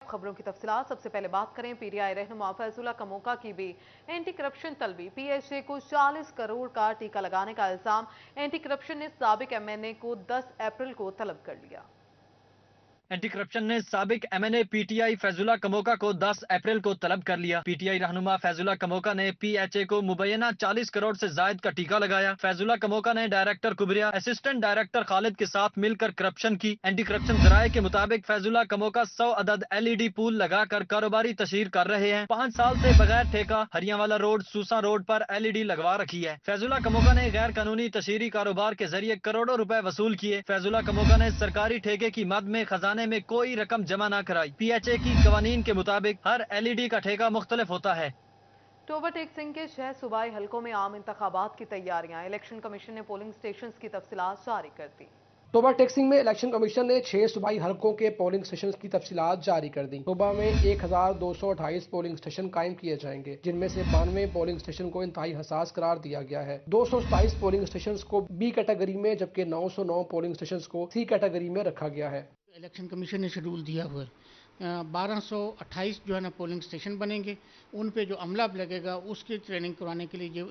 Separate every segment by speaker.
Speaker 1: खबरों की तफसीलात। सबसे पहले बात करें पीटीआई रहनुमा फैजुल्ला कमोका की भी एंटी करप्शन तलबी। पीएचए को 40 करोड़ का टीका लगाने का इल्जाम। एंटी करप्शन ने साबिक एमएनए को 10 अप्रैल को तलब कर लिया।
Speaker 2: एंटी करप्शन ने साबिक एमएनए पीटीआई फैजुल्ला कमोका को 10 अप्रैल को तलब कर लिया। पीटीआई रहनुमा फैजुल्ला कमोका ने पीएचए को मुबैना 40 करोड़ से जायद का टीका लगाया। फैजुल्ला कमोका ने डायरेक्टर कुबरिया, असिस्टेंट डायरेक्टर खालिद के साथ मिलकर करप्शन की। एंटी करप्शन जराये के मुताबिक फैजुल्ला कमोका 100 अदद एलईडी पूल लगाकर कारोबारी तशहीर कर रहे हैं। 5 साल से बगैर ठेका हरियावाला रोड, सूसा रोड पर एलईडी लगवा रखी है। फैजुल्ला कमोका ने गैर कानूनी तशहीरी कारोबार के जरिए करोड़ों रुपए वसूल किए। फैजुल्ला कमोका ने सरकारी ठेके की मद में खजाने में कोई रकम जमा न कराई। पीएचए की कवानीन के मुताबिक हर एलईडी का ठेका मुख्तलिफ होता है।
Speaker 1: टोबा टेक सिंह के 6 सूबाई हलकों में आम इंतखाबात की तैयारियां। इलेक्शन कमीशन ने पोलिंग स्टेशन की तफसीलात जारी कर दी।
Speaker 3: टोबा टेक्सिंग में इलेक्शन कमीशन ने 6 सूबाई हलकों के पोलिंग स्टेशन की तफसीलात जारी कर दी। टोबा में 1228 पोलिंग स्टेशन कायम किए जाएंगे, जिनमें से 92 पोलिंग स्टेशन को इंतहाई हसास करार दिया गया है। 227 पोलिंग स्टेशन को बी कैटेगरी में जबकि 909 पोलिंग स्टेशन को सी कैटेगरी में रखा गया है।
Speaker 4: इलेक्शन कमीशन ने शेड्यूल दिया हुआ है 1228 जो है ना पोलिंग स्टेशन बनेंगे। उन पे जो अमला लगेगा उसकी ट्रेनिंग करवाने के लिए जो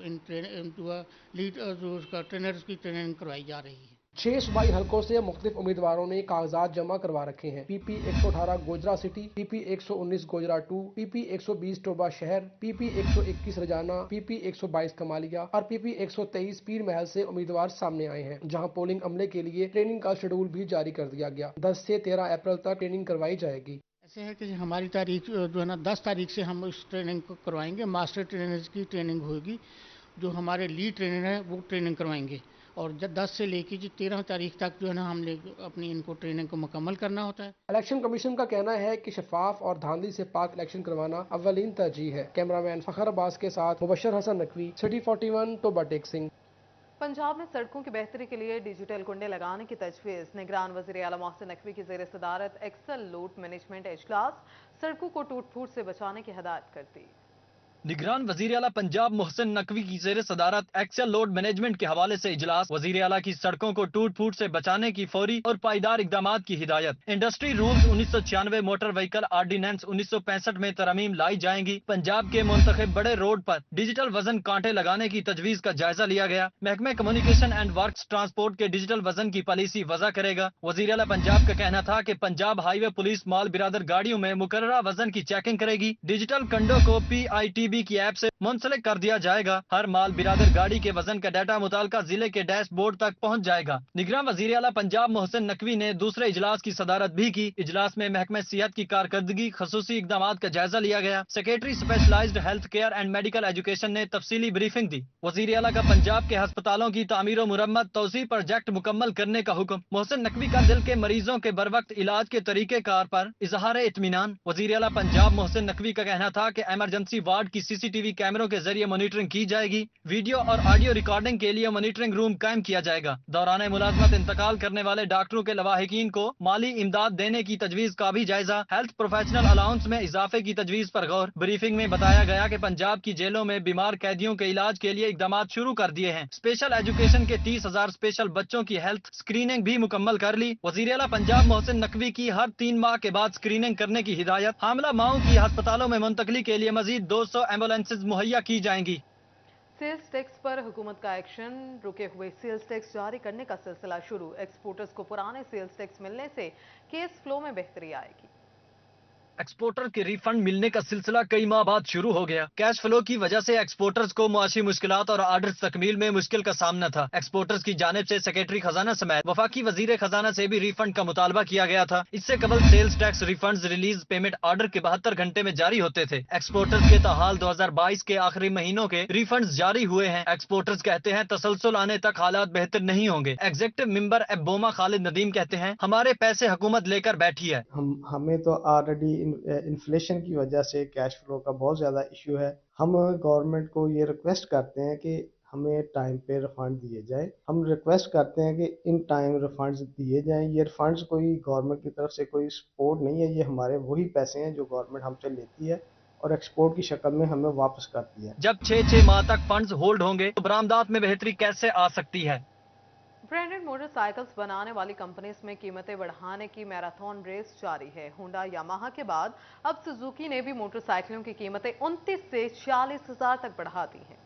Speaker 4: ट्रेनर्स की ट्रेनिंग करवाई जा रही है।
Speaker 3: 6 सूबाई हलकों से मुख्तलिफ उम्मीदवारों ने कागजात जमा करवा रखे हैं। PP 118 Gojra city, PP 119 Gojra 2, PP 120 Toba शहर, PP 121 रजाना, PP 122 कमालिया और PP 123 पीर महल से उम्मीदवार सामने आए हैं, जहां पोलिंग अमले के लिए ट्रेनिंग का शेड्यूल भी जारी कर दिया गया। 10 से 13 अप्रैल तक ट्रेनिंग करवाई जाएगी।
Speaker 4: ऐसे है कि हमारी तारीख जो है ना 10 तारीख से हम इस ट्रेनिंग को करवाएंगे। मास्टर ट्रेनर्स की ट्रेनिंग होगी, जो हमारे लीड ट्रेनर हैं वो ट्रेनिंग करवाएंगे। और जब 10 से लेकर 13 तारीख तक जो है ना हमने अपनी इनको ट्रेनिंग को मुकम्मल करना होता है।
Speaker 3: इलेक्शन कमीशन का कहना है कि शफाफ और धांधली से पाक इलेक्शन करवाना अव्वलीन तरजीह है। कैमरामैन फखर अब्बास के साथ मुबशर हसन नकवी, सिटी 41, टोबा टेक सिंह।
Speaker 1: पंजाब में सड़कों की बेहतरी के लिए डिजिटल कुंडे लगाने की तजवीज़। निगरान वज़ीर आला मोहसिन नकवी की ज़ेर सदारत एक्सल लोड मैनेजमेंट इजलास। सड़कों को टूट फूट से बचाने की हिदायत करती।
Speaker 2: निगरान वजीर आला पंजाब मोहसिन नकवी की ज़ेर सदारत एक्सेल लोड मैनेजमेंट के हवाले से इजलास। वजीर आला की सड़कों को टूट फूट से बचाने की फौरी और पायदार इकदाम की हिदायत। Industry rules 1996, motor vehicle ordinance 1965 में तरमीम लाई जाएंगी। पंजाब के मुंतखब बड़े रोड पर डिजिटल वजन कांटे लगाने की तजवीज का जायजा लिया गया। महकमे कम्युनिकेशन एंड वर्क्स ट्रांसपोर्ट के डिजिटल वजन की पॉलिसी वज़ा करेगा। वजीर आला पंजाब का कहना था कि पंजाब हाईवे पुलिस माल बिरादर गाड़ियों में मुकर्ररा वजन की चेकिंग करेगी। डिजिटल कंडों को PITB की ऐप से मुंसलिक कर दिया जाएगा। हर माल बिरादर गाड़ी के वजन का डाटा मुताल्लिका जिले के डैशबोर्ड तक पहुंच जाएगा। निगरान वजीर आला पंजाब मोहसिन नकवी ने दूसरे इजलास की सदारत भी की। इजलास में महकमे सेहत की कारकर्दगी खसूसी इकदाम का जायजा लिया गया। Secretary specialised health care and medical education ने तफसीली ब्रीफिंग दी। वजीर आला का पंजाब के अस्पतालों की तामीर मुरम्मत तौसी प्रोजेक्ट मुकम्मल करने का हुक्म। मोहसिन नकवी का दिल के मरीजों के बर वक्त इलाज के तरीके कार पर इजहार इत्मीनान। वजीर आला पंजाब मोहसिन नकवी का कहना था कि इमरजेंसी वार्ड की CCTV कैमरों के जरिए मॉनिटरिंग की जाएगी। वीडियो और ऑडियो रिकॉर्डिंग के लिए मॉनिटरिंग रूम कायम किया जाएगा। दौरान मुलाजमत इंतकाल करने वाले डॉक्टरों के लवाहिकीन को माली इमदाद देने की तजवीज का भी जायजा। हेल्थ प्रोफेशनल अलाउंस में इजाफे की तजवीज पर गौर। ब्रीफिंग में बताया गया कि पंजाब की जेलों में बीमार कैदियों के इलाज के लिए इकदाम शुरू कर दिए हैं। स्पेशल एजुकेशन के 30,000 स्पेशल बच्चों की हेल्थ स्क्रीनिंग भी मुकम्मल कर ली। वजीर आला पंजाब मोहसिन नकवी की हर 3 माह के बाद स्क्रीनिंग करने की हिदायत। हामला माओं की अस्पतालों में मुंतकली के लिए मजीद 200 एम्बुलेंसेज मुहैया की जाएंगी।
Speaker 1: सेल्स टैक्स पर हुकूमत का एक्शन। रुके हुए सेल्स टैक्स जारी करने का सिलसिला शुरू। एक्सपोर्टर्स को पुराने सेल्स टैक्स मिलने से केस फ्लो में बेहतरी आएगी।
Speaker 2: एक्सपोर्टर के रिफंड मिलने का सिलसिला कई माह बाद शुरू हो गया। कैश फ्लो की वजह से एक्सपोर्टर्स को मुआशी मुश्किलात और आर्डर तकमील में मुश्किल का सामना था। एक्सपोर्टर्स की जानिब से सेक्रेटरी खजाना समेत वफाकी वजीर खजाना से भी रिफंड का मुतालबा किया गया था। इससे कबल sales tax refund release payment order के 72 घंटे में जारी होते थे। एक्सपोर्टर्स के ताहाल 2022 के आखिरी महीनों के रिफंड जारी हुए हैं। एक्सपोर्टर्स कहते हैं तसलसल आने तक हालात बेहतर नहीं होंगे। एग्जीक्यूटिव मेंबर एबोमा खालिद नदीम कहते हैं हमारे पैसे हुकूमत लेकर बैठी है।
Speaker 5: हमें तो ऑलरेडी इन्फ्लेशन की वजह से कैश फ्लो का बहुत ज़्यादा इशू है। हम गवर्नमेंट को ये रिक्वेस्ट करते हैं कि हमें टाइम पे रिफंड दिए जाए। हम रिक्वेस्ट करते हैं कि इन टाइम रिफंड्स दिए जाएं। ये रिफंड्स कोई गवर्नमेंट की तरफ से कोई सपोर्ट नहीं है, ये हमारे वही पैसे हैं जो गवर्नमेंट हमसे लेती है और एक्सपोर्ट की शक्ल में हमें वापस करती है।
Speaker 2: जब 6 माह तक फंड्स होल्ड होंगे तो बरामदात में बेहतरी कैसे आ सकती है?
Speaker 1: ब्रांडेड मोटरसाइकिल्स बनाने वाली कंपनीज में कीमतें बढ़ाने की मैराथन रेस जारी है। होंडा यामाहा के बाद अब सुजुकी ने भी मोटरसाइकिलों की कीमतें 29 से 40,000 तक बढ़ा दी हैं।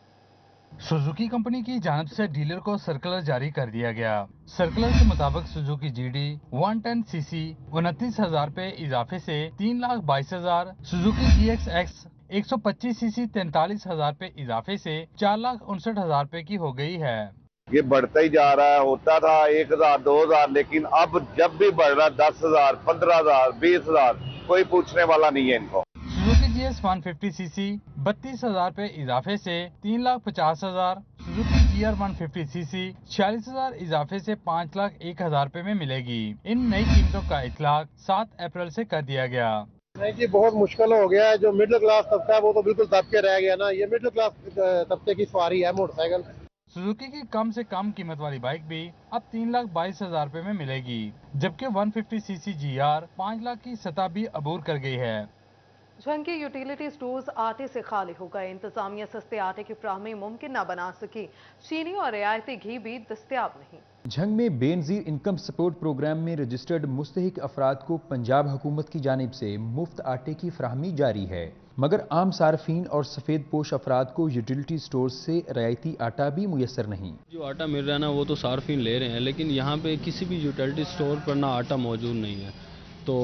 Speaker 6: सुजुकी कंपनी की जानिब से डीलर को सर्कुलर जारी कर दिया गया। सर्कुलर के मुताबिक सुजुकी GD 110 सीसी 29,000 पे इजाफे से 3,22,000, सुजुकी GXX 125 सीसी 43,000 पे इजाफे से 4,59,000 पे की हो गई है।
Speaker 7: ये बढ़ता ही जा रहा है, होता था 1,000 2,000, लेकिन अब जब भी बढ़ रहा 10,000 15,000 20,000, कोई पूछने वाला नहीं है इनको।
Speaker 6: सुजुकी GS 150 सीसी 32,000 पे इजाफे से 3,50,000, सुजुकी GR 150 सीसी 46,000 इजाफे से 5,01,000 पे में मिलेगी। इन नई कीमतों का इतलाक 7 अप्रैल से कर दिया गया।
Speaker 8: नहीं जी, बहुत मुश्किल हो गया है। जो मिडिल क्लास तबका है वो तो बिल्कुल दब के रह गया ना। ये मिडिल क्लास तबके की सवारी है मोटरसाइकिल।
Speaker 6: सुजुकी की कम से कम कीमत वाली बाइक भी अब 3,22,000 रुपए में मिलेगी, जबकि 150 सीसी GR 5 लाख की सतह भी अबूर कर गई है।
Speaker 1: झंग के यूटिलिटी स्टोर्स आटे से खाली हो गए। इंतजामिया सस्ते आटे की फराहमी मुमकिन न बना सकी। चीनी और रियायती घी भी दस्तयाब नहीं।
Speaker 9: झंग में बेनजीर इनकम सपोर्ट प्रोग्राम में रजिस्टर्ड मुस्तहिक अफराद को पंजाब हुकूमत की जानिब से मुफ्त आटे की फराहमी जारी है, मगर आम सार्फिन और सफ़ेद पोश अफराद को यूटिलिटी स्टोर से रियायती आटा भी मुयसर नहीं।
Speaker 10: जो आटा मिल रहा है ना वो तो सार्फिन ले रहे हैं, लेकिन यहाँ पे किसी भी यूटिलिटी स्टोर पर ना आटा मौजूद नहीं है, तो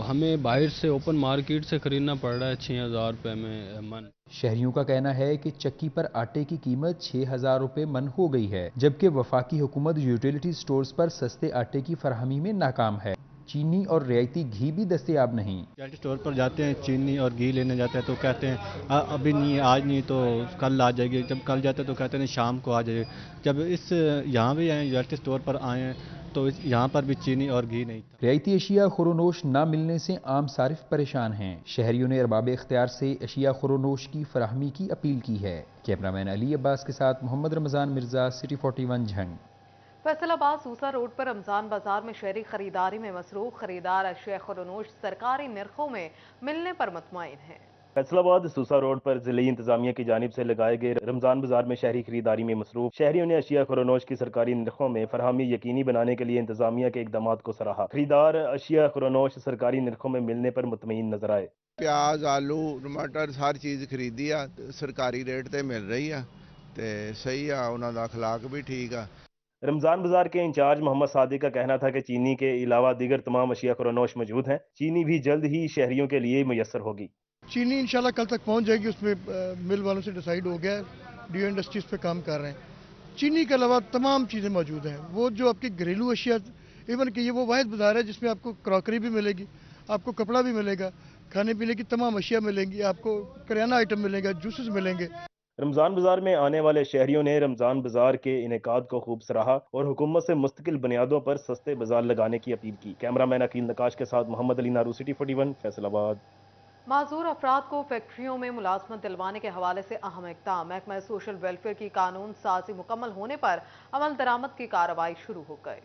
Speaker 10: हमें बाहर से ओपन मार्केट से खरीदना पड़ रहा है 6,000 रुपये में मन।
Speaker 9: शहरियों का कहना है कि चक्की पर आटे की कीमत 6,000 रुपये मन हो गई है, जबकि वफाकी हुकूमत यूटिलिटी स्टोर्स पर सस्ते आटे की फराहमी में नाकाम है। चीनी और रियायती घी भी दस्तयाब नहीं।
Speaker 11: यूटिलिटी स्टोर पर जाते हैं, चीनी और घी लेने जाते हैं तो कहते हैं अभी नहीं, आज नहीं तो कल आ जाएगी। जब कल जाते हैं तो कहते हैं शाम को आ जाएगी। जब इस यहाँ भी आए, यूटिलिटी स्टोर पर आए हैं, तो यहाँ पर भी चीनी और घी नहीं था।
Speaker 9: रियायती अशिया खुरोनोश न मिलने से आम सारिफ परेशान हैं। शहरियों ने अरबाब इख्तियार से अशिया खुरोनोश की फराहमी की अपील की है। कैमरामैन अली अब्बास के साथ मोहम्मद रमजान मिर्जा, सिटी 41 झंग।
Speaker 1: फैसलाबाद सूसा रोड पर रमजान बाजार में शहरी खरीदारी में मसरूफ खरीदार अशिया खुरोनोश सरकारी निर्खों में मिलने पर मुतमईन है।
Speaker 12: फैसलाबाद सूसा रोड पर जिले इंतजामिया की जानिब से लगाए गए रमजान बाजार में शहरी खरीदारी में मसरूफ शहरियों ने अशिया खुरोनोश की सरकारी निर्खों में फरहमी यकीनी बनाने के लिए इंतजामिया के इकदाम को सराहा। खरीदार अशिया खुरोनोश सरकारी निर्खों में मिलने पर मुतमईन नजर आए।
Speaker 13: प्याज, आलू, टमाटर हर चीज़ खरीदी आ, सरकारी रेट ते मिल रही है, ते सही आ, उन्हों दा अखलाक भी ठीक है।
Speaker 12: रमजान बाजार के इंचार्ज मोहम्मद सादिक का कहना था कि चीनी के अलावा दीगर तमाम अशिया खुरोनोश मौजूद हैं। चीनी भी जल्द ही शहरियों के लिए मुयस्सर होगी।
Speaker 4: चीनी इंशाल्लाह कल तक पहुंच जाएगी, उसमें मिल वालों से डिसाइड हो गया है, डीओ इंडस्ट्रीज पे काम कर रहे हैं। चीनी के अलावा तमाम चीज़ें मौजूद हैं। वो जो आपकी घरेलू अशिया, इवन कि ये वो वाहिद बाजार है जिसमें आपको क्रॉकरी भी मिलेगी, आपको कपड़ा भी मिलेगा, खाने पीने की तमाम अशिया मिलेंगी, आपको करियाना आइटम मिलेगा, जूसेस मिलेंगे।
Speaker 12: रमजान बाजार में आने वाले शहरियों ने रमजान बाजार के इनेकाद को खूब सराहा और हुकूमत से मुस्तकिल बुनियादों पर सस्ते बाजार लगाने की अपील की। कैमरामैन अकील नकाश के साथ मोहम्मद अली नारू, सिटी 41 फैसलाबाद।
Speaker 1: माजूर अफराद को फैक्ट्रियों में मुलाजमत दिलवाने के हवाले से अहम इक़दाम। महकमा सोशल वेलफेयर की कानून साजी मुकम्मल होने पर अमल दरामद की कार्रवाई शुरू हो गई।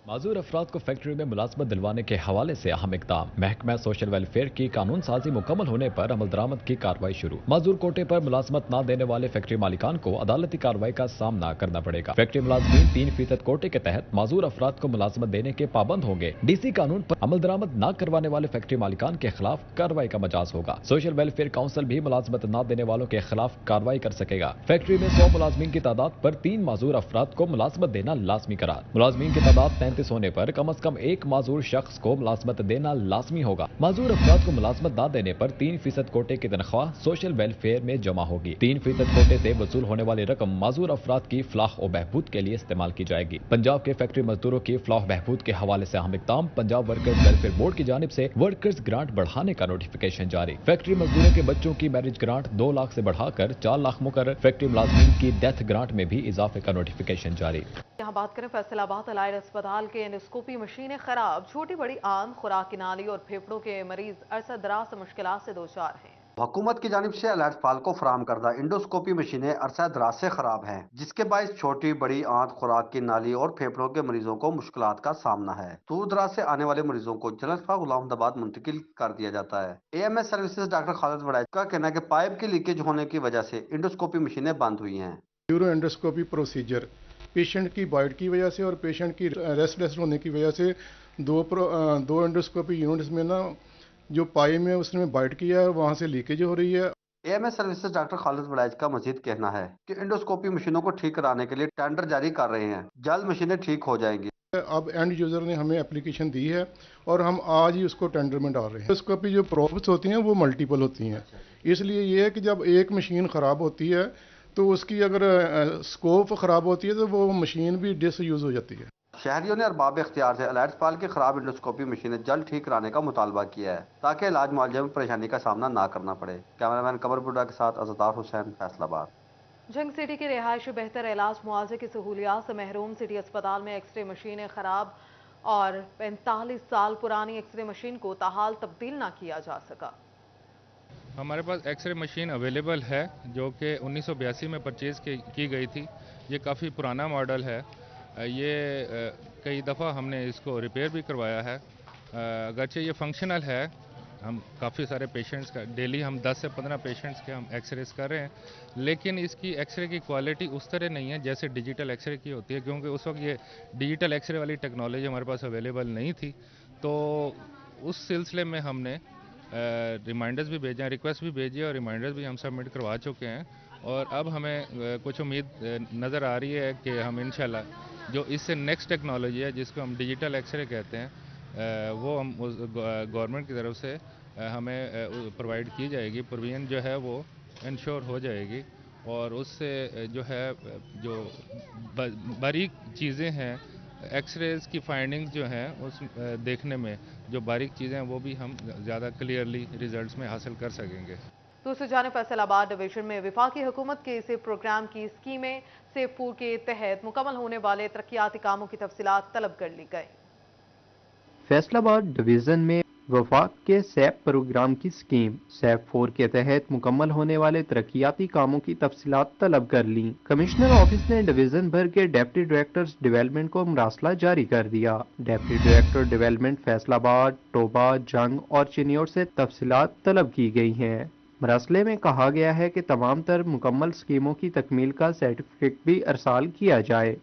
Speaker 14: माजूर अफराद को फैक्ट्री में मुलाजमत दिलवाने के हवाले से अहम इक़दाम। महकमा सोशल वेलफेयर की कानून साजी मुकम्मल होने पर अमल दरामद की कार्रवाई शुरू। माजूर कोटे पर मुलाजमत न देने वाले फैक्ट्री मालिकान को अदालती कार्रवाई का सामना करना पड़ेगा। फैक्ट्री मुलाजमीन 3% कोटे के तहत माजूर अफराद को मुलाजमत देने के पाबंद होंगे। DC कानून पर अमल दरामद न करवाने वाले फैक्ट्री मालिकान के खिलाफ कार्रवाई का मजाज होगा। सोशल वेलफेयर काउंसिल भी मुलाजमत न देने वालों के खिलाफ कार्रवाई कर सकेगा। फैक्ट्री में 100 मुलाजमीन की तादाद पर 3 माजूर अफराद को मुलाजमत देना लाजमी करार। मुलाजमीन की तादाद 33 होने पर कम से कम एक माजूर शख्स को मुलाजमत देना लाजमी होगा। माजूर अफराद को मुलाजमत न देने पर 3% कोटे की तनख्वाह सोशल वेलफेयर में जमा होगी। 3% कोटे से वसूल होने वाली रकम माजूर अफराद की फलाह और बहबूद के लिए इस्तेमाल की जाएगी। पंजाब के फैक्ट्री मजदूरों की फलाह बहबूद के हवाले से अहम इक़दाम। पंजाब वर्कर्स वेलफेयर बोर्ड की जानिब से वर्कर्स ग्रांट बढ़ाने का नोटिफिकेशन जारी। फैक्ट्री मजदूरों के बच्चों की मैरिज ग्रांट 2 लाख से बढ़ाकर 4 लाख मुकर्रर। फैक्ट्री मुलाजमीन की डेथ ग्रांट में भी इजाफे का नोटिफिकेशन जारी।
Speaker 1: यहाँ बात करें फैसलाबाद अलाइड अस्पताल के एंडोस्कोपी मशीनें खराब। छोटी बड़ी आंत, खुराक की नाली और फेफड़ों के मरीज अरसा दराज से मुश्किलात से दो चार हैं।
Speaker 15: हुकूमत की जानिब से अलाइड अस्पताल को फराहम करदा इंडोस्कोपी मशीनें अरसा दराज से खराब हैं, जिसके बायस छोटी बड़ी आंत, खुराक की नाली और फेफड़ों के मरीजों को मुश्किलात का सामना है। दूर दराज से आने वाले मरीजों को जनरल अस्पताल गुलाम अहमदाबाद मुंतकिल कर दिया जाता है। AMS services doctor Khalid Waraich का कहना है कि पाइप की लीकेज होने की वजह से इंडोस्कोपी मशीनें बंद हुई हैं।
Speaker 16: यूरो एंडोस्कोपी प्रोसीजर पेशेंट की बॉइड की वजह से और पेशेंट की रेस्टलेस होने की वजह से दो एंडोस्कोपी यूनिट्स में ना जो पाई में उसने बाइट किया है वहाँ से लीकेज हो रही है।
Speaker 15: AMS services doctor Khalid Waraich का मजीद कहना है कि इंडोस्कोपी मशीनों को ठीक कराने के लिए टेंडर जारी कर रहे हैं, जल्द मशीनें ठीक हो जाएंगी।
Speaker 16: अब एंड यूजर ने हमें एप्लीकेशन दी है और हम आज ही उसको टेंडर में डाल रहे हैं। इंडोस्कोपी जो प्रॉब्लम्स होती हैं वो मल्टीपल होती हैं, इसलिए ये है कि जब एक मशीन ख़राब होती है तो उसकी अगर स्कोप ख़राब होती है तो वो मशीन भी डिसयूज हो जाती है।
Speaker 15: शहरियों ने अरबाब इख्तियार से एलाइट्स पाल की खराब इंडोस्कोपी मशीनें जल्द ठीक कराने का मुतालबा किया है ताकि इलाज मुआवजे में परेशानी का सामना ना करना पड़े। कैमरामैन कमर बुड्ढा के साथ अज़दार हुसैन, फैसलाबाद।
Speaker 1: जंग सिटी के रिहायशी बेहतर इलाज मुआवजे की सहूलियात से महरूम। सिटी अस्पताल में एक्सरे मशीनें खराब और 45 साल पुरानी एक्सरे मशीन को ताहाल तब्दील ना किया जा सका।
Speaker 17: हमारे पास एक्सरे मशीन अवेलेबल है जो कि 1982 में परचेज़ की गई थी। ये काफ़ी पुराना मॉडल है। ये कई दफ़ा हमने इसको रिपेयर भी करवाया है। अगरचे ये फंक्शनल है, हम काफ़ी सारे पेशेंट्स का डेली हम 10 से 15 पेशेंट्स के हम एक्सरेस कर रहे हैं, लेकिन इसकी एक्सरे की क्वालिटी उस तरह नहीं है जैसे डिजिटल एक्सरे की होती है, क्योंकि उस वक्त ये डिजिटल एक्सरे वाली टेक्नोलॉजी हमारे पास अवेलेबल नहीं थी। तो उस सिलसिले में हमने रिमाइंडर्स भी भेजे हैं, रिक्वेस्ट भी भेजी है और रिमाइंडर्स भी हम सबमिट करवा चुके हैं। और अब हमें कुछ उम्मीद नज़र आ रही है कि हम इंशाल्लाह जो इससे नेक्स्ट टेक्नोलॉजी है जिसको हम डिजिटल एक्सरे कहते हैं वो हम गवर्नमेंट की तरफ से हमें प्रोवाइड की जाएगी। प्रोविजन जो है वो इंश्योर हो जाएगी और उससे जो है जो बारीक चीज़ें हैं, एक्सरेज की फाइंडिंग्स जो हैं उस देखने में जो बारीक चीज़ें हैं वो भी हम ज़्यादा क्लियरली रिजल्ट्स में हासिल कर सकेंगे।
Speaker 1: दूसरी जानिब फैसलाबाद डिवीजन में वफाकी हुकूमत के इस प्रोग्राम की स्कीमें सेफ फूड के तहत मुकम्मल होने वाले तरक्याती कामों की तफसीलात तलब कर ली गई।
Speaker 18: फैसलाबाद डिवीजन में वफाक के सैप प्रोग्राम की स्कीम सैप 4 के तहत मुकम्मल होने वाले तरक्याती कामों की तफसीलात तलब कर ली। कमिश्नर ऑफिस ने डिवीजन भर के डेप्टी डायरेक्टर्स डेवलपमेंट को मरासला जारी कर दिया। Deputy director development Faisalabad, Toba, जंग और चिन्योर से तफसीलात तलब की गई हैं। मरासले में कहा गया है कि तमाम तर मुकम्मल स्कीमों की तकमील का सर्टिफिकेट भी अरसाल किया जाए।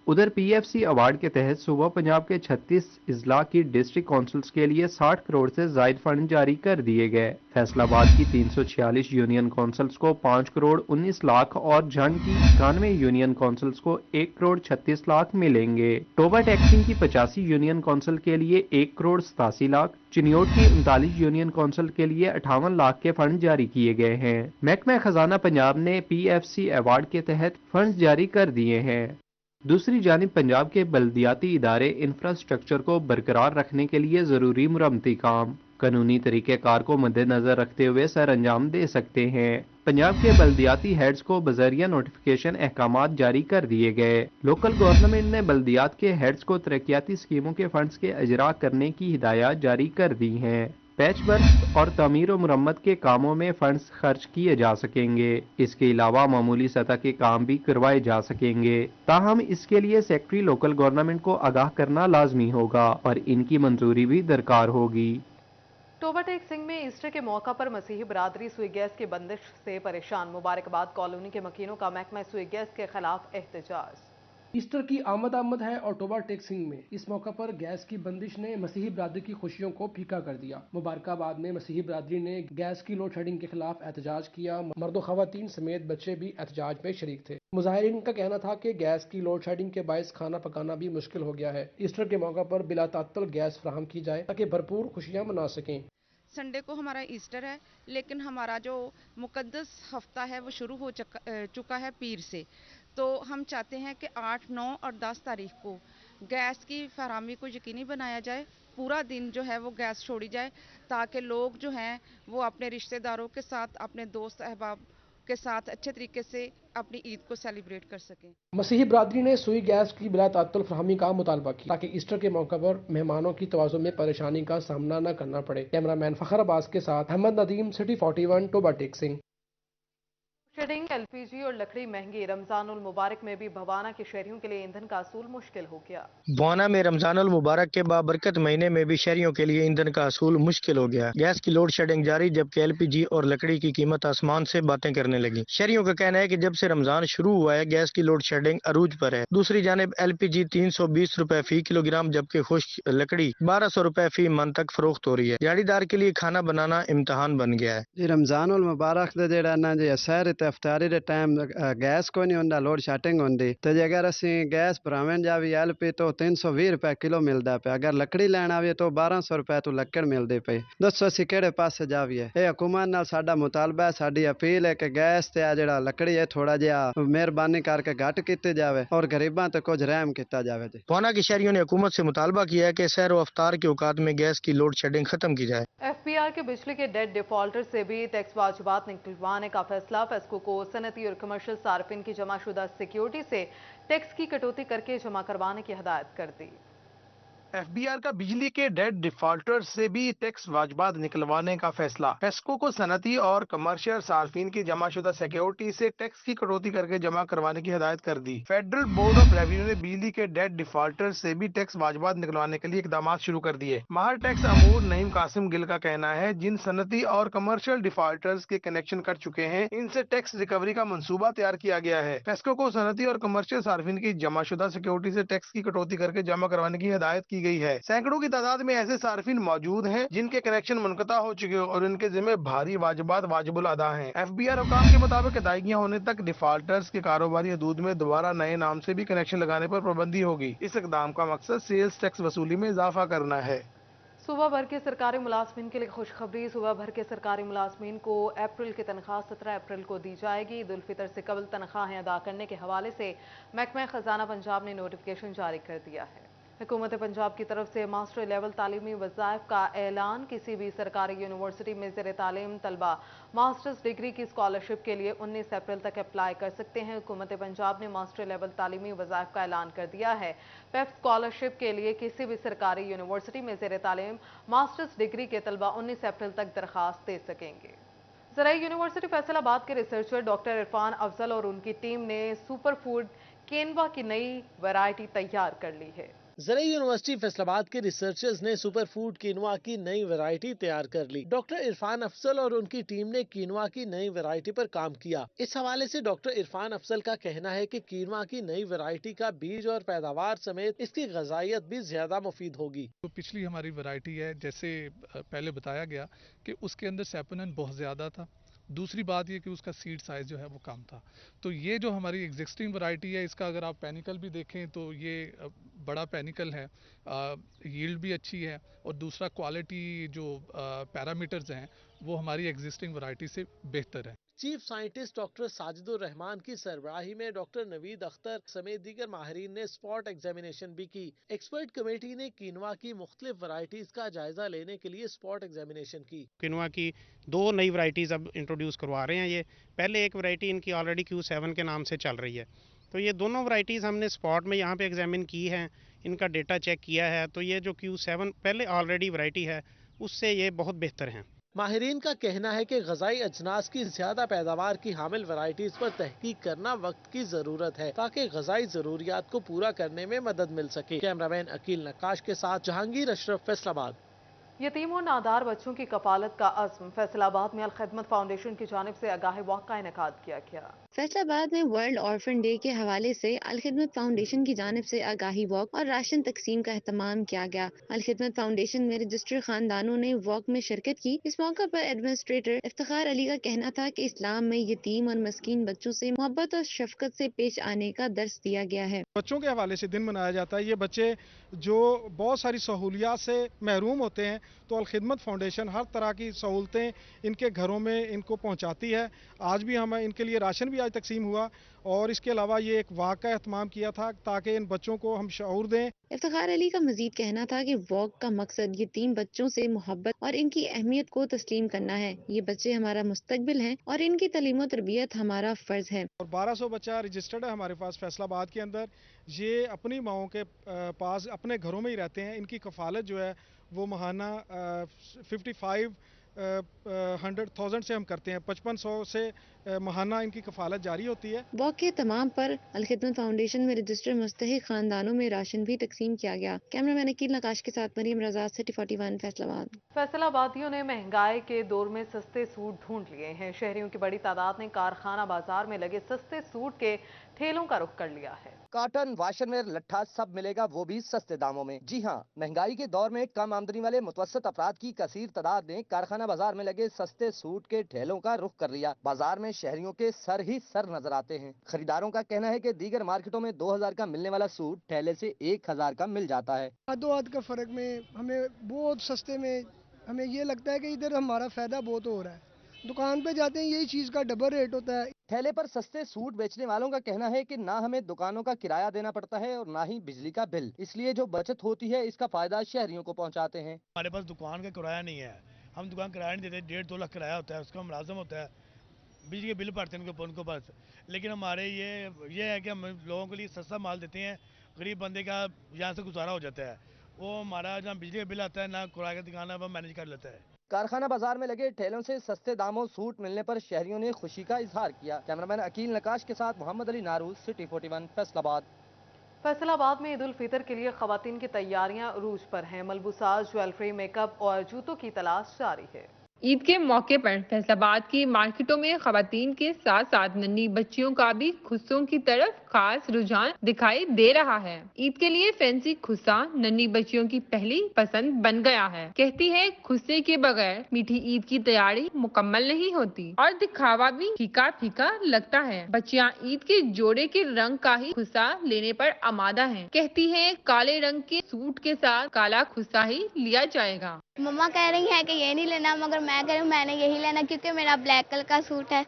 Speaker 18: उधर पीएफसी अवार्ड के तहत सूबा पंजाब के 36 इजला की डिस्ट्रिक्ट काउंसिल्स के लिए 60 करोड़ से जायद फंड जारी कर दिए गए। फैसलाबाद की 346 यूनियन काउंसिल्स को 5 करोड़ 19 लाख और जंग की 91 यूनियन काउंसिल्स को 1 करोड़ 36 लाख मिलेंगे। टोबा टैक्सिंग की 85 यूनियन काउंसिल के लिए 1 करोड़ 87 लाख, चिन्योट की 39 यूनियन काउंसिल के लिए 58 लाख के फंड जारी किए गए हैं। महकमा खजाना पंजाब ने पीएफसी अवार्ड के तहत फंड जारी कर दिए हैं। दूसरी जानिब पंजाब के बल्दियाती इदारे इंफ्रास्ट्रक्चर को बरकरार रखने के लिए जरूरी मुरम्मती काम कानूनी तरीक़ेकार को मद्देनजर रखते हुए सर अंजाम दे सकते हैं। पंजाब के बल्दियाती हेड्स को बजरिया नोटिफिकेशन अहकामात जारी कर दिए गए। लोकल गवर्नमेंट ने बल्दियात के हेड्स को तरक्याती स्कीमों के फंड्स के अजरा करने की हिदायत जारी कर दी हैं। पैच वर्क और तमीर और मुरम्मत के कामों में फंड्स खर्च किए जा सकेंगे। इसके अलावा मामूली सतह के काम भी करवाए जा सकेंगे। ताहम इसके लिए सेक्रेटरी लोकल गवर्नमेंट को आगाह करना लाजमी होगा और इनकी मंजूरी भी दरकार होगी।
Speaker 1: टोबा टेक्सिंग में ईस्टर के मौका पर मसीही बरादरी सुई गैस की बंदिश से परेशान। मुबारकबाद कॉलोनी के मकीनों का महकमा सुई गैस के खिलाफ एहतजाज।
Speaker 3: ईस्टर की आमद है और टोबा टेक्सिंग में इस मौका पर गैस की बंदिश ने मसीही बरादरी की खुशियों को फीका कर दिया। मुबारकाबाद में मसीही बरादरी ने गैस की लोड शेडिंग के खिलाफ एहतजाज किया। मर्दो खवातीन समेत बच्चे भी एहतजाज में शरीक थे। मुजाहिरीन का कहना था कि गैस की लोड शेडिंग के बायस खाना पकाना भी मुश्किल हो गया है। ईस्टर के मौका पर बिला तात्तुल गैस फराहम की जाए ताकि भरपूर खुशियाँ मना सकें।
Speaker 19: संडे को हमारा ईस्टर है, लेकिन हमारा जो मुकद्दस हफ्ता है वो शुरू हो चुका है पीर से। तो हम चाहते हैं कि 8, 9 और 10 तारीख को गैस की फराहमी को यकीनी बनाया जाए। पूरा दिन जो है वो गैस छोड़ी जाए ताकि लोग जो हैं वो अपने रिश्तेदारों के साथ, अपने दोस्त अहबाब के साथ अच्छे तरीके से अपनी ईद को सेलिब्रेट कर सकें। मसीही
Speaker 3: बरादरी ने सुई गैस की बिला तात्तुल फराहमी का मुतालबा किया ताकि ईस्टर के मौका पर मेहमानों की तवाज़ुन में परेशानी का सामना न करना पड़े। कैमरामैन फखर अब्बास के साथ Ahmad Nadeem, city 41, Toba Tek Singh.
Speaker 1: Shedding, LPG और लकड़ी महंगी। रमजान उल मुबारक में भी भवाना के शहरियों के लिए ईंधन का असूल मुश्किल हो गया।
Speaker 20: भवाना में रमजान उल मुबारक के बाबरकत महीने में भी शहरियों के लिए ईंधन का असूल मुश्किल हो गया। गैस की लोड शेडिंग जारी, जबकि एलपीजी और लकड़ी की कीमत आसमान से बातें करने लगी। शहरियों का कहना है कि जब से रमजान शुरू हुआ है गैस की लोड शेडिंग अरूज पर है। दूसरी जानिब एलपीजी 320 रुपए फी किलोग्राम, जबकि खुश्क लकड़ी 1200 रुपए फी मन तक फरोख्त हो रही है। दिहाड़ीदार के लिए खाना बनाना इम्तहान बन गया है।
Speaker 21: जी रमजान उल मुबारक दे जेड़ा ना जी सहर ते इफ्तारी दे टाइम गैस कोई नहीं होंदा, लोड शेडिंग होंदी ते जे अगर असी गैस भरावन जावी एलपी तो 320 रुपए किलो मिलदा पे, अगर लकड़ी लैण आवीए तो 1200 रुपए तो लकड़ मिलदी पई। दसो असी किहड़े पासे जावीए? ये हुकूमत नाल साडा मुतालबा है, साडी अपील है कि गैस ते आ जेड़ा लकड़ी है थोड़ा जिहा मेहरबानी करके घट कीती जावे और गरीबां ते कुछ रहम कीता जावे। जी
Speaker 20: भवाना के शहरियों ने हुकूमत से मुतालबा किया है कि सहर व अफ्तार के औकात में गैस की लोड शेडिंग खत्म की जाए।
Speaker 1: एफबीआर के बिजली के डेट डिफॉल्टर से भी टैक्स वाजिबात निकलवाने का फैसला। फेस्को को सनती और कमर्शियल सार्फिन की जमाशुदा सिक्योरिटी से टैक्स की कटौती करके जमा करवाने की हिदायत कर दी।
Speaker 3: एफबीआर का बिजली के डेट डिफॉल्टर से भी टैक्स वाजिबात निकलवाने का फैसला। फेस्को को सनती और कमर्शियल सार्फिन की जमाशुदा सिक्योरिटी से टैक्स की कटौती करके जमा करवाने की हिदायत कर दी। फेडरल बोर्ड ऑफ रेवेन्यू ने बिजली के डेट डिफॉल्टर से भी टैक्स वाजिबात निकलवाने के लिए इकदाम शुरू कर दिए। माहर टैक्स अमूर नईम कासिम गिल का कहना है, जिन सनती और कमर्शियल डिफॉल्टर्स के कनेक्शन कट चुके हैं इनसे टैक्स रिकवरी का मंसूबा तैयार किया गया है। फेस्को को सनती और कमर्शियल सार्फिन की जमाशुदा सिक्योरिटी से टैक्स की कटौती करके जमा करवाने की हिदायत की गई है। सैकड़ों की तादाद में ऐसे सार्फिन मौजूद हैं जिनके कनेक्शन मुनक़ता हो चुके हैं और इनके जिम्मे भारी वाजिबात वाजिबुल अदा हैं। एफबीआर हुकाम के मुताबिक अदायगियां होने तक डिफॉल्टर्स के कारोबारी हदूद में दोबारा नए नाम से भी कनेक्शन लगाने पर पाबंदी होगी। इस इक़दाम का मकसद सेल्स टैक्स वसूली में इजाफा करना है।
Speaker 1: सूबा भर के सरकारी मुलाजमीन के लिए खुशखबरी। सूबा भर के सरकारी मुलाजमीन को अप्रैल की तनख्वाह 17 अप्रैल को दी जाएगी। ईद उल फितर से कबल तनख्वाहें अदा करने के हवाले से महकमा खजाना पंजाब ने नोटिफिकेशन जारी कर दिया है। हुकूमत पंजाब की तरफ से मास्टर लेवल तालीमी वज़ाइफ का ऐलान। किसी भी सरकारी यूनिवर्सिटी में ज़ेर तालीम तलबा मास्टर्स डिग्री की स्कॉलरशिप के लिए 19 अप्रैल तक अप्लाई कर सकते हैं। हुकूमत पंजाब ने मास्टर लेवल तालीमी वज़ाइफ का ऐलान कर दिया है। पेप स्कॉलरशिप के लिए किसी भी सरकारी यूनिवर्सिटी में ज़ेर तालीम मास्टर्स डिग्री के तलबा 19 अप्रैल तक दरख्वास्त दे सकेंगे। ज़राई यूनिवर्सिटी फैसलाबाद के रिसर्चर डॉक्टर इरफान अफजल और उनकी टीम ने सुपर फूड केनवा की नई वैरायटी तैयार कर ली है।
Speaker 22: ज़राई यूनिवर्सिटी फैसलाबाद के रिसर्चर्स ने सुपर फूड कीनवा की नई वैरायटी तैयार कर ली। डॉक्टर इरफान अफजल और उनकी टीम ने कीनवा की नई वैरायटी पर काम किया। इस हवाले से डॉक्टर इरफान अफजल का कहना है कि कीनवा की नई वैरायटी का बीज और पैदावार समेत इसकी ग़िज़ाइयत भी ज्यादा मुफीद होगी।
Speaker 23: तो पिछली हमारी वैरायटी है, जैसे पहले बताया गया कि उसके अंदर सैपोनिन बहुत ज्यादा था। दूसरी बात ये कि उसका सीड साइज जो है वो कम था। तो ये जो हमारी एग्जिस्टिंग वैरायटी है, इसका अगर आप पैनिकल भी देखें तो ये बड़ा पैनिकल है, यील्ड भी अच्छी है और दूसरा क्वालिटी जो पैरामीटर्स हैं वो हमारी एग्जिस्टिंग वैरायटी से बेहतर है।
Speaker 22: चीफ साइंटिस्ट डॉक्टर साजिदुर रहमान की सरबराही में डॉक्टर नवीद अख्तर समेत दीगर माहिरीन ने स्पॉट एग्जामिनेशन भी की। एक्सपर्ट कमेटी ने कीनवा की मुख्तलिफ वैरायटीज का जायजा लेने के लिए स्पॉट एग्जामिनेशन की।
Speaker 24: कीनवा की 2 नई वैरायटीज अब इंट्रोड्यूस करवा रहे हैं। ये पहले एक वैरायटी इनकी ऑलरेडी Q7 के नाम से चल रही है, तो ये दोनों वैरायटीज हमने स्पॉट में यहाँ पे एग्जामिन की हैं, इनका डेटा चेक किया है। तो ये जो Q7 पहले ऑलरेडी वैरायटी है उससे ये बहुत बेहतर हैं।
Speaker 22: माहिरीन का कहना है कि ग़िज़ाई अजनास की ज्यादा पैदावार की हामिल वैरायटीज पर तहकीक करना वक्त की जरूरत है ताकि ग़िज़ाई जरूरियात को पूरा करने में मदद मिल सके। कैमरामैन अकील नक्काश के साथ जहांगीर अशरफ, फैसलाबाद।
Speaker 1: यतीम और नादार बच्चों की कफालत का अज़्म। फैसलाबाद में अल खिदमत फाउंडेशन की जानिब से आगाही वॉक का इनेकाद किया गया।
Speaker 25: फैसलाबाद में वर्ल्ड ऑर्फन डे के हवाले से अल खिदमत फाउंडेशन की जानिब से आगाही वॉक और राशन तकसीम का एहतमाम किया गया। अल खिदमत फाउंडेशन में रजिस्टर्ड खानदानों ने वॉक में शिरकत की। इस मौके पर एडमिनिस्ट्रेटर इफ्तिखार अली का कहना था कि इस्लाम में यतीम और मस्कीन बच्चों से मोहब्बत और शफकत से पेश आने का दर्स दिया गया है।
Speaker 26: बच्चों के हवाले से दिन मनाया जाता है। ये बच्चे जो बहुत सारी सहूलियात से महरूम होते हैं, तो अल खिदमत फाउंडेशन हर तरह की सहूलतें इनके घरों में इनको पहुंचाती है। आज भी हम इनके लिए राशन भी आज तकसीम हुआ और इसके अलावा ये एक वॉक का एहतमाम किया था ताकि इन बच्चों को हम शऊर दें।
Speaker 25: इफ्तिखार अली का मजीद कहना था कि वॉक का मकसद यतीम बच्चों से मोहब्बत और इनकी अहमियत को तस्लीम करना है। ये बच्चे हमारा मुस्तकबिल हैं और इनकी तालीम और तरबियत हमारा फर्ज है।
Speaker 26: और 1200 बच्चा रजिस्टर्ड है हमारे पास फैसलाबाद के अंदर। ये अपनी माओं के पास अपने घरों में ही रहते हैं। इनकी कफालत जो है वो माहाना 55 100,000 से हम करते हैं, 5500 से माहाना इनकी कफालत जारी होती है।
Speaker 25: वॉक के तमाम पर अलखिदमत फाउंडेशन में रजिस्टर्ड मुस्तहिक खानदानों में राशन भी तकसीम किया गया। कैमरामैन अकील नकाश के साथ मरीम रजा, सिटी 41 फैसलाबाद।
Speaker 1: फैसलाबादियों ने महंगाई के दौर में सस्ते सूट ढूंढ लिए हैं। शहरियों की बड़ी तादाद ने कारखाना बाजार में लगे सस्ते सूट के ठेलों का रुख कर लिया है।
Speaker 2: कॉटन, वाशरवेयर, लट्ठा सब मिलेगा, वो भी सस्ते दामों में। जी हाँ, महंगाई के दौर में कम आमदनी वाले मुतवसत अफराद की कसीर तादाद ने कारखाना बाजार में लगे सस्ते सूट के ठेलों का रुख कर लिया। बाजार में शहरियों के सर ही सर नजर आते हैं। खरीदारों का कहना है कि दीगर मार्केटों में 2000 का मिलने वाला सूट ठेले से 1000 का मिल जाता है।
Speaker 5: दो हाथ का फर्क में हमें बहुत सस्ते में हमें ये लगता है कि इधर हमारा फायदा बहुत हो रहा है। दुकान पे जाते हैं यही चीज का डबल रेट होता है।
Speaker 2: ठेले पर सस्ते सूट बेचने वालों का कहना है कि ना हमें दुकानों का किराया देना पड़ता है और ना ही बिजली का बिल, इसलिए जो बचत होती है इसका फायदा शहरियों को पहुंचाते हैं।
Speaker 6: हमारे पास दुकान का किराया नहीं है, हम दुकान किराया नहीं देते, 1.5-2 लाख किराया होता है, उसका मुलाजम होता है, बिजली के बिल भरते हैं उनके पास। लेकिन हमारे ये है कि हम लोगों के लिए सस्ता माल देते हैं, गरीब बंदे का यहाँ से गुजारा हो जाता है। वो हमारा जहाँ बिजली का बिल आता है ना किराए की दुकान है, वो मैनेज कर लेता है।
Speaker 2: कारखाना बाजार में लगे ठेलों से सस्ते दामों सूट मिलने पर शहरियों ने खुशी का इजहार किया। कैमरामैन अकील नकाश के साथ मोहम्मद अली नारूज, सिटी 41 फैसलाबाद।
Speaker 1: फैसलाबाद में ईद उल फितर के लिए खवातीन की तैयारियां अरूज पर हैं। मलबूसात, ज्वेलरी, मेकअप और जूतों की तलाश जारी है।
Speaker 7: ईद के मौके पर फैसलाबाद की मार्केटों में खवातीन के साथ साथ नन्ही बच्चियों का भी खुस्सों की तरफ खास रुझान दिखाई दे रहा है। ईद के लिए फैंसी खुस्सा नन्ही बच्चियों की पहली पसंद बन गया है। कहती है खुस्से के बगैर मीठी ईद की तैयारी मुकम्मल नहीं होती और दिखावा भी फीका फीका लगता है। बच्चियां ईद के जोड़े के रंग का ही खुस्सा लेने पर आमादा हैं। कहती है काले रंग के सूट के साथ काला खुस्सा ही लिया जाएगा।
Speaker 8: मम्मा कह रही है कि ये नहीं लेना, मगर मैं कह रही हूँ मैंने यही लेना क्योंकि मेरा ब्लैक कलर का सूट है,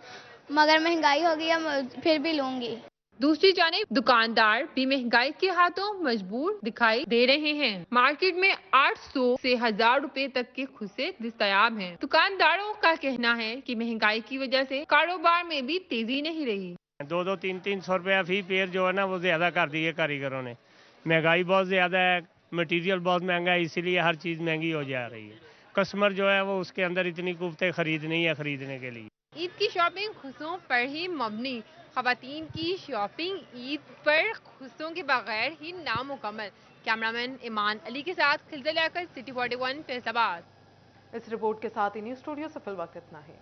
Speaker 8: मगर महंगाई हो गई है फिर भी लूंगी।
Speaker 7: दूसरी जानिब दुकानदार भी महंगाई के हाथों मजबूर दिखाई दे रहे हैं। मार्केट में 800 से 1000 रुपए तक के खुस्से दस्तयाब हैं। दुकानदारों का कहना है कि महंगाई की वजह से कारोबार में भी तेजी नहीं रही।
Speaker 10: 200-300 रुपया फी पेयर जो है ना वो ज्यादा कर दी है कारीगरों ने। महंगाई बहुत ज्यादा है, मटेरियल बहुत महंगा है, इसीलिए हर चीज़ महंगी हो जा रही है। कस्टमर जो है वो उसके अंदर इतनी कुव्वतें खरीद नहीं है खरीदने के लिए।
Speaker 7: ईद की शॉपिंग खुशियों पर ही मबनी। खवातीन की शॉपिंग ईद पर खुशियों के बगैर ही नामुकम्मल। कैमरामैन ईमान अली के साथ खिलजा सिटी 41 फैसलाबाद।
Speaker 1: इस रिपोर्ट के साथ ही न्यूज़ स्टूडियो से फिल वक्त इतना है।